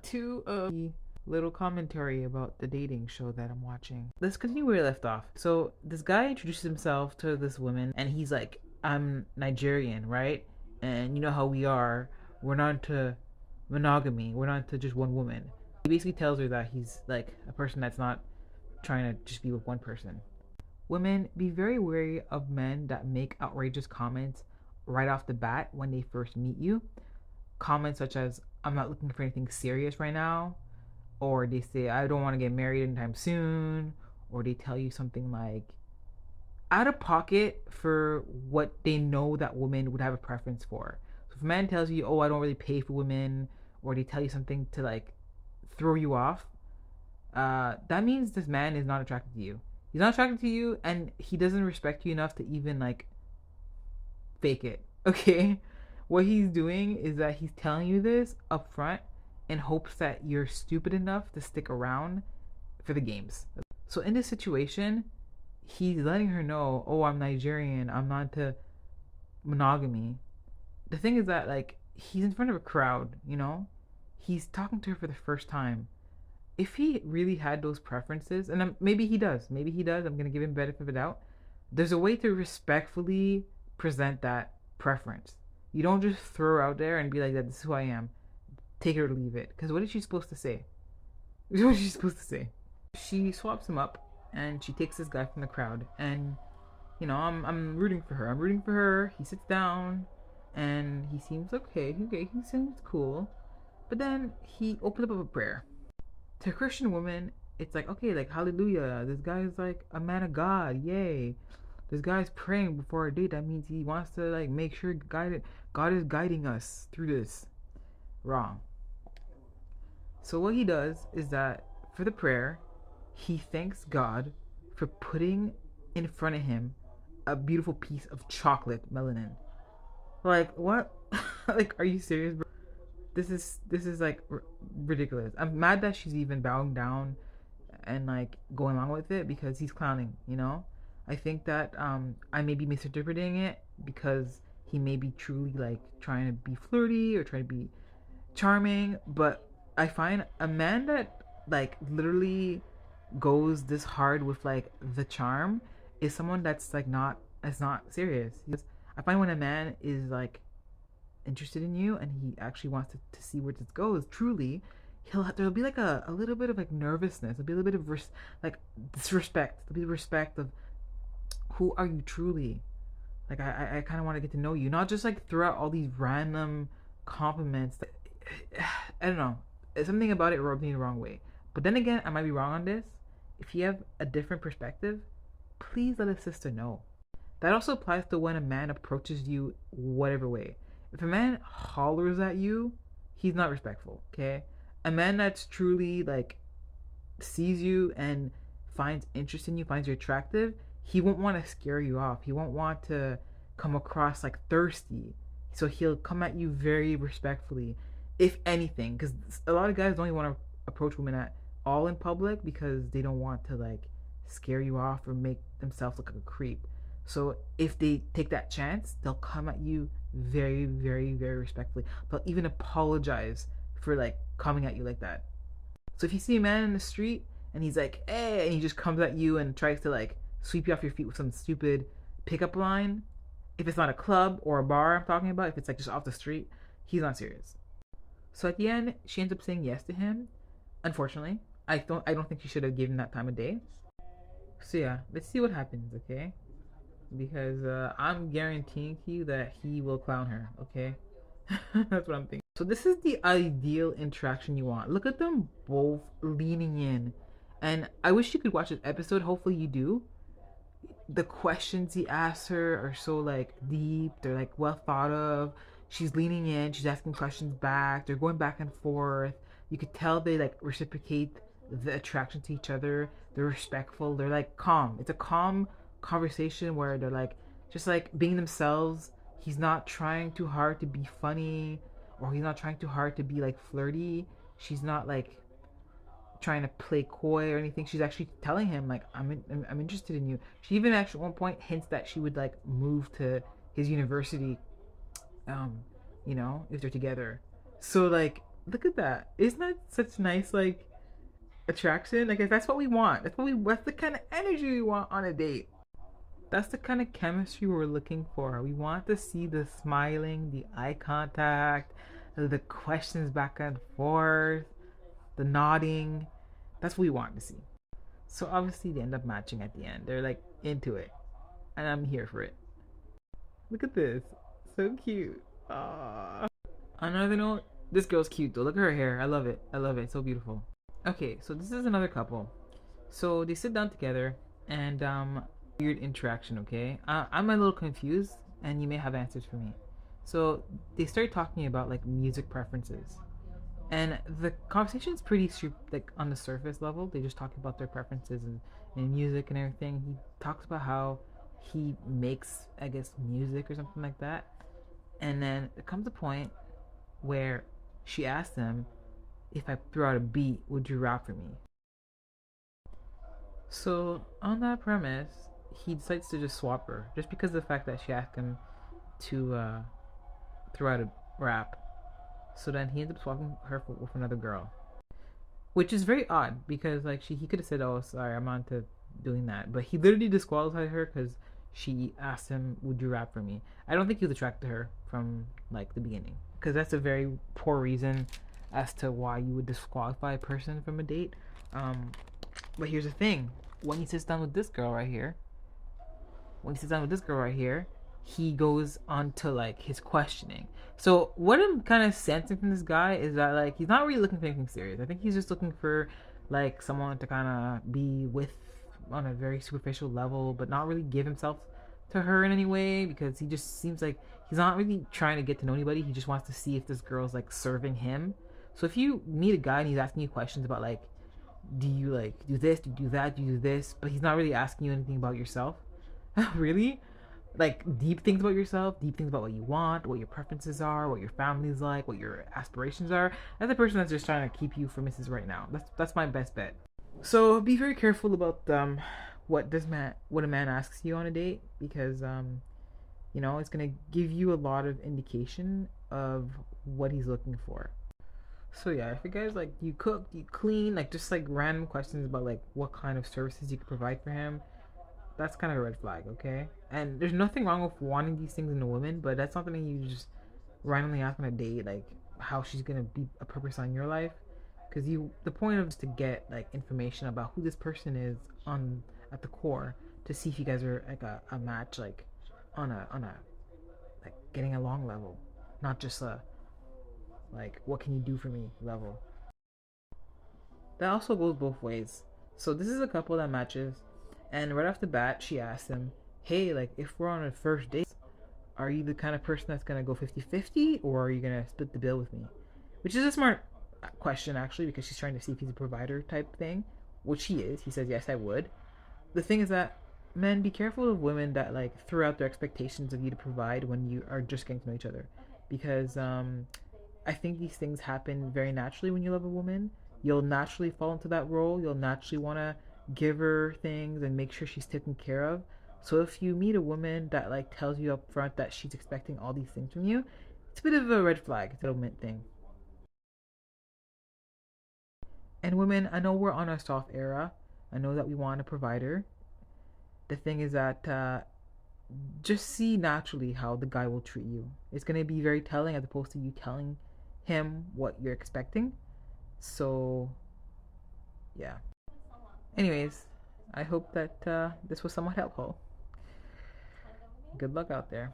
to a little commentary about the dating show that I'm watching. Let's continue where we left off. So this guy introduces himself to this woman, and he's like, "I'm Nigerian, right? And you know how we are. We're not into monogamy. We're not into just one woman." He basically tells her that he's like a person that's not trying to just be with one person. Women, be very wary of men that make outrageous comments right off the bat when they first meet you. Comments such as, "I'm not looking for anything serious right now," or they say, "I don't want to get married anytime soon," or they tell you something like out of pocket for what they know that women would have a preference for. So if a man tells you, "Oh, I don't really pay for women," or they tell you something to like throw you off, that means this man is not attracted to you. He's not attracted to you, and he doesn't respect you enough to even like fake it. Okay, what he's doing is that he's telling you this up front in hopes that you're stupid enough to stick around for the games. So in this situation, he's letting her know, "Oh, I'm Nigerian. I'm not into monogamy." The thing is that like he's in front of a crowd, you know? He's talking to her for the first time. If he really had those preferences, and maybe he does, I'm gonna give him benefit of the doubt. There's a way to respectfully present that preference. You don't just throw her out there and be like, "That this is who I am. Take it or leave it." Because what is she supposed to say? What is she supposed to say? She swaps him up, and she takes this guy from the crowd, and I'm rooting for her. I'm rooting for her. He sits down, and he seems okay. Okay, he seems cool, but then he opens up a prayer. To a Christian woman, it's like, okay, like hallelujah. This guy is like a man of God. Yay. This guy's praying before a date. That means he wants to like make sure God is guiding us through this. Wrong. So what he does is that for the prayer, he thanks God for putting in front of him a beautiful piece of chocolate melanin. Like what? Like, are you serious, bro? This is like ridiculous. I'm mad that she's even bowing down and like going along with it because he's clowning. I think that I may be misinterpreting it because he may be truly like trying to be flirty or trying to be charming, but I find a man that like literally goes this hard with like the charm is someone that's like not serious. I find when a man is like interested in you and he actually wants to see where this goes truly, there'll be like a little bit of like nervousness. There'll be a little bit of like disrespect. There'll be respect of who are you truly. Like I kind of want to get to know you, not just like throw out all these random compliments. I don't know. Something about it rubbed me the wrong way. But then again, I might be wrong on this. If you have a different perspective, please let a sister know. That also applies to when a man approaches you whatever way. If a man hollers at you, he's not respectful, okay? A man that's truly like sees you and finds interest in you, finds you attractive, he won't want to scare you off. He won't want to come across like thirsty. So he'll come at you very respectfully, if anything, because a lot of guys don't even want to approach women at all in public because they don't want to like scare you off or make themselves look like a creep. So if they take that chance, they'll come at you very, very, very respectfully. They'll even apologize for like coming at you like that. So if you see a man in the street and he's like, "Hey," and he just comes at you and tries to like sweep you off your feet with some stupid pickup line, if it's not a club or a bar I'm talking about, if it's like just off the street, he's not serious. So at the end, she ends up saying yes to him. Unfortunately, I don't think she should have given that time of day. So yeah, let's see what happens, okay? Because I'm guaranteeing to you that he will clown her, okay? That's what I'm thinking. So this is the ideal interaction you want. Look at them both leaning in. And I wish you could watch this episode. Hopefully you do. The questions he asks her are so like deep. They're like well thought of. She's leaning in. She's asking questions back. They're going back and forth. You could tell they like reciprocate the attraction to each other. They're respectful. They're like calm. It's a calm conversation where they're like just like being themselves. He's not trying too hard to be funny, or he's not trying too hard to be like flirty. She's not like trying to play coy or anything. She's actually telling him like I'm interested in you. She even actually at one point hints that she would like move to his university, if they're together. So like Look at that. Isn't that such nice like attraction? Like if that's what we want. That's the kind of energy we want on a date. That's the kind of chemistry we're looking for. We want to see the smiling, the eye contact, the questions back and forth, the nodding. That's what we want to see. So obviously they end up matching at the end. They're like into it. And I'm here for it. Look at this. So cute. Aww. On another note, this girl's cute though. Look at her hair. I love it. I love it. It's so beautiful. Okay, so this is another couple. So they sit down together and weird interaction, okay? I'm a little confused and you may have answers for me. So they start talking about like music preferences. And the conversation's pretty like on the surface level. They just talk about their preferences in music and everything. He talks about how he makes, I guess, music or something like that. And then there comes a point where she asks him, if I throw out a beat, would you rap for me? So on that premise, he decides to just swap her, just because of the fact that she asked him to throw out a rap. So then he ends up swapping her with another girl, which is very odd because like he could have said, "Oh, sorry, I'm on to doing that," but he literally disqualified her because she asked him, "Would you rap for me?" I don't think he was attracted to her from like the beginning because that's a very poor reason as to why you would disqualify a person from a date. But here's the thing: when he sits down with this girl right here, he goes on to like his questioning. So what I'm kind of sensing from this guy is that like he's not really looking for anything serious. I think he's just looking for like someone to kind of be with on a very superficial level, but not really give himself to her in any way because he just seems like he's not really trying to get to know anybody. He just wants to see if this girl's like serving him. So if you meet a guy and he's asking you questions about like, do you like do this, do you do that, do you do this, but he's not really asking you anything about yourself, really, like deep things about yourself, deep things about what you want, what your preferences are, what your family's like, what your aspirations are. That's a person that's just trying to keep you for Mrs. Right Now. That's my best bet. So be very careful about what a man asks you on a date because it's gonna give you a lot of indication of what he's looking for. So yeah, if you guys like, do you cook, do you clean, like just like random questions about like what kind of services you could provide for him, that's kind of a red flag, okay? And there's nothing wrong with wanting these things in a woman, but that's not something you just randomly ask on a date, like how she's gonna be a purpose on your life. Because the point of is to get like information about who this person is on at the core to see if you guys are like a match, like on a like getting along level, not just a like what can you do for me level. That also goes both ways. So this is a couple that matches, and right off the bat, she asks him, "Hey, like if we're on a first date, are you the kind of person that's gonna go 50-50, or are you gonna split the bill with me?" Which is a smart question actually, because she's trying to see if he's a provider type thing, which he is. He says, "Yes, I would." The thing is that men, be careful of women that like throw out their expectations of you to provide when you are just getting to know each other, because I think these things happen very naturally when you love a woman. You'll naturally fall into that role. You'll naturally want to give her things and make sure she's taken care of. So if you meet a woman that like tells you up front that she's expecting all these things from you, it's a bit of a red flag, entitlement thing. And women, I know we're on a soft era. I know that we want a provider. The thing is that just see naturally how the guy will treat you. It's gonna be very telling as opposed to you telling him what you're expecting. So yeah. Anyways, I hope that this was somewhat helpful. Good luck out there.